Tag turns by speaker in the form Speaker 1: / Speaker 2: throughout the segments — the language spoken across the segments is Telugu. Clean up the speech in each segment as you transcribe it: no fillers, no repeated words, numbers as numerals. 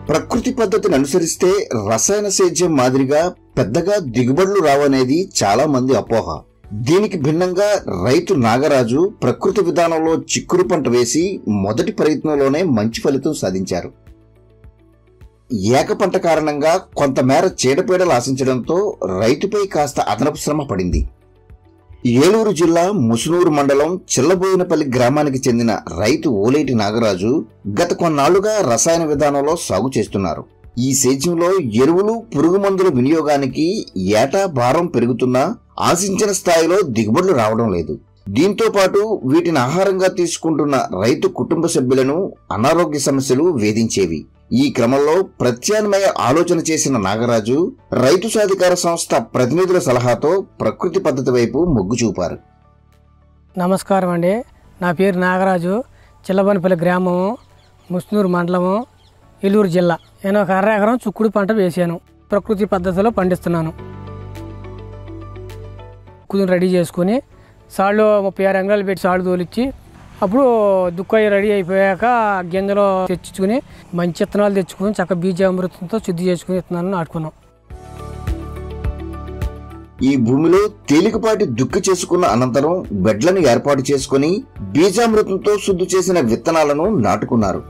Speaker 1: ప్రకృతి పద్ధతిని అనుసరిస్తే రసాయన సేద్యం మాదిరిగా పెద్దగా దిగుబడులు రావనేది చాలా మంది అపోహ. దీనికి భిన్నంగా రైతు నాగరాజు ప్రకృతి విధానంలో చిక్కుడు పంట వేసి మొదటి ప్రయత్నంలోనే మంచి ఫలితం సాధించారు. ఏక పంట కారణంగా కొంతమేర చీడపీడలు ఆశించడంతో రైతుపై కాస్త అదనపు శ్రమ పడింది. ఏలూరు జిల్లా ముసునూరు మండలం చిల్లబోయినపల్లి గ్రామానికి చెందిన రైతు ఓలేటి నాగరాజు గత కొన్నాళ్లుగా రసాయన విధానంలో సాగు చేస్తున్నారు. ఈ సేద్యంలో ఎరువులు, పురుగు మందుల వినియోగానికి ఏటా భారం పెరుగుతున్నా ఆశించిన స్థాయిలో దిగుబడులు రావడం లేదు. దీంతో పాటు వీటిని ఆహారంగా తీసుకుంటున్న రైతు కుటుంబ సభ్యులను అనారోగ్య సమస్యలు వేధించేవి. ఈ క్రమంలో ప్రత్యామ్నాయ ఆలోచన చేసిన నాగరాజు రైతు సాధికార సంస్థ ప్రతినిధుల సలహాతో ప్రకృతి పద్ధతి వైపు మొగ్గు చూపారు.
Speaker 2: నమస్కారం అండి, నా పేరు నాగరాజు, చిల్లబోయినపల్లి గ్రామము, ముస్నూరు మండలము, ఏలూరు జిల్లా. నేను ఒక 1/2 ఎకరం చిక్కుడు పంట వేసాను. ప్రకృతి పద్ధతిలో పండిస్తున్నాను. కుదురు రెడీ చేసుకుని సాళ్ళు 36 అంగుళాలు పెట్టి సాళ్ళు తోలిచ్చి అప్పుడు దుక్కాయి రెడీ అయిపోయాక గింజలు తెచ్చుకుని మంచి విత్తనాలు తెచ్చుకుని చక్కగా బీజామృతంతో శుద్ధి చేసుకుని విత్తనాలను నాటుకున్నాం.
Speaker 1: ఈ భూమిలో తేలికపాటి దుక్కి చేసుకున్న అనంతరం బెడ్లను ఏర్పాటు చేసుకుని బీజామృతంతో శుద్ధి చేసిన విత్తనాలను నాటుకున్నారు.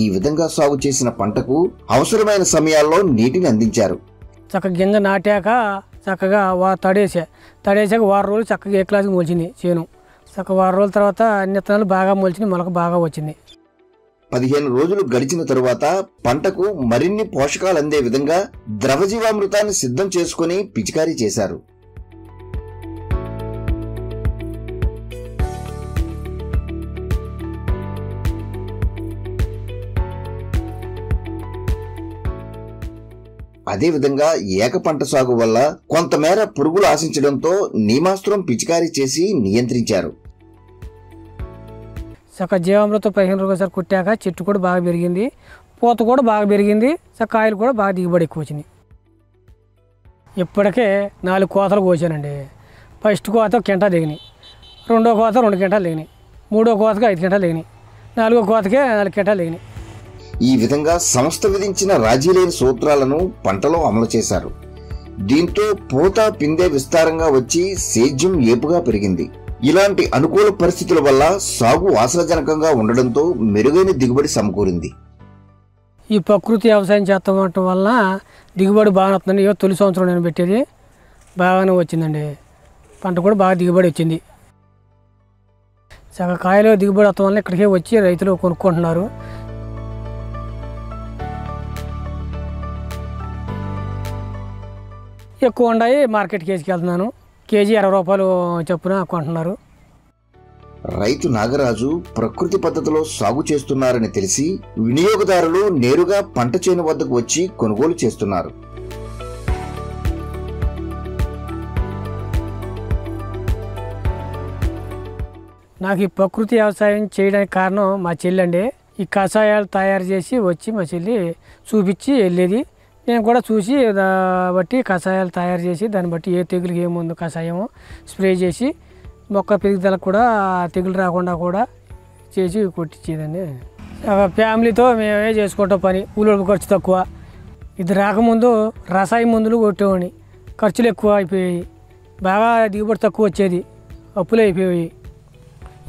Speaker 1: ఈ విధంగా సాగు చేసిన పంటకు అవసరమైన సమయాల్లో నీటిని అందించారు.
Speaker 2: చక్కగా గింజ నాటాక చక్కగా తడేసాక 1 రోజులు చక్కగా ఏ క్లాస్కి మొలిచింది చేను. చక్కగా 1 రోజుల తర్వాత అన్ని విత్తనాలు బాగా మొలిచినాయి, మొలక బాగా వచ్చింది.
Speaker 1: 15 రోజులు గడిచిన తరువాత పంటకు మరిన్ని పోషకాలు అందే విధంగా ద్రవజీవామృతాన్ని సిద్ధం చేసుకుని పిచికారీ చేశారు. అదేవిధంగా ఏక పంట సాగు వల్ల కొంతమేర పురుగులు ఆశించడంతో నీమాస్త్రం పిచికారీ చేసి నియంత్రించారు.
Speaker 2: చక్కగా జీవామృతం 15 రోజులు కుట్టాక చెట్టు కూడా బాగా పెరిగింది, పూత కూడా బాగా పెరిగింది, కాయలు కూడా బాగా దిగుబడి ఎక్కువ వచ్చినాయి. ఇప్పటికే 4 కోతలు కోసానండి. ఫస్ట్ కోత 1 కింటా దిగినాయి, రెండో కోత 2 కింటాలు దిగినాయి, మూడో కోతకి 5 కింటాలు దిగినాయి, 4గో కోతకే 4 కింటాలు దిగినాయి.
Speaker 1: ఈ విధంగా సంస్థ విధించిన రాజీ లేని సూత్రాలను పంటలో అమలు చేశారు. దీంతో పూత పిందె విస్తారంగా వచ్చి సేద్యం ఏపుగా పెరిగింది. ఇలాంటి అనుకూల పరిస్థితుల వల్ల సాగు ఆశాజనకంగా ఉండడంతో మెరుగైన దిగుబడి సమకూరింది.
Speaker 2: ఈ ప్రకృతి వ్యవసాయం చేస్తాం వల్ల దిగుబడి బాగా వస్తుందండి. తొలి సంవత్సరం నేను పెట్టేది బాగానే వచ్చిందండి. పంట కూడా బాగా దిగుబడి వచ్చింది. సగ కాయలు దిగుబడి వస్తాం వల్ల ఇక్కడికే వచ్చి రైతులు కొనుక్కుంటున్నారు. ఎక్కువ ఉన్నాయి, మార్కెట్ కేజీకి వెళ్తున్నాను. కేజీ 60 రూపాయలు చొప్పున కొంటున్నారు.
Speaker 1: రైతు నాగరాజు ప్రకృతి పద్ధతిలో సాగు చేస్తున్నారని తెలిసి వినియోగదారులు నేరుగా పంట చేను వద్దకు వచ్చి కొనుగోలు చేస్తున్నారు.
Speaker 2: నాకు ఈ ప్రకృతి వ్యవసాయం చేయడానికి కారణం మా చెల్లి అండి. ఈ కషాయాలు తయారు చేసి వచ్చి మా చెల్లి చూపించి వెళ్ళేది. నేను కూడా చూసి బట్టి కషాయాలు తయారు చేసి దాన్ని బట్టి ఏ తెగులుకి ఏముందో కషాయము స్ప్రే చేసి మొక్క పెరుగుదలకు కూడా తెగులు రాకుండా కూడా చేసి కొట్టించేదండి. ఫ్యామిలీతో మేమే చేసుకుంటాం పని. కూలీల ఖర్చు తక్కువ. ఇది రాకముందు రసాయన మందులు కొట్టేవాడిని, ఖర్చులు ఎక్కువ అయిపోయాయి. బాగా దిగుబడి తక్కువ వచ్చేది, అప్పులు అయిపోయాయి.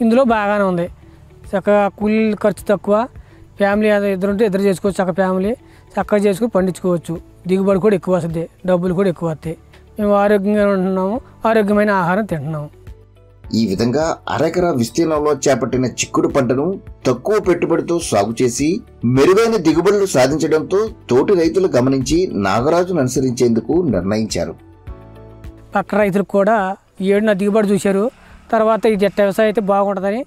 Speaker 2: ఇందులో బాగానే ఉంది, చక్కగా కూలీల ఖర్చు తక్కువ, ఫ్యామిలీ ఇద్దరు ఉంటే ఇద్దరు చేసుకోవచ్చు, చక్కగా ఫ్యామిలీ చక్కగా చేసుకుని పండించుకోవచ్చు. దిగుబడి కూడా ఎక్కువ వస్తుంది, డబ్బులు కూడా ఎక్కువ వస్తాయి. మేము ఆరోగ్యంగా ఉంటున్నాము, ఆరోగ్యమైన ఆహారం తింటున్నాము.
Speaker 1: ఈ విధంగా అరెకరా విస్తీర్ణంలో చేపట్టిన చిక్కుడు పంటను తక్కువ పెట్టుబడితో సాగు చేసి మెరుగైన దిగుబడులు సాధించడంతో తోటి రైతులు గమనించి నాగరాజును అనుసరించేందుకు నిర్ణయించారు.
Speaker 2: పక్క రైతులకు కూడా ఏడున దిగుబడి చూశారు. తర్వాత ఈ జట్ట వ్యవసాయం అయితే బాగుంటుందని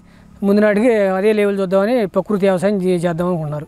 Speaker 2: ముందు నాటికి అదే లెవెల్ చూద్దామని ప్రకృతి వ్యవసాయం చేద్దాం అనుకున్నారు.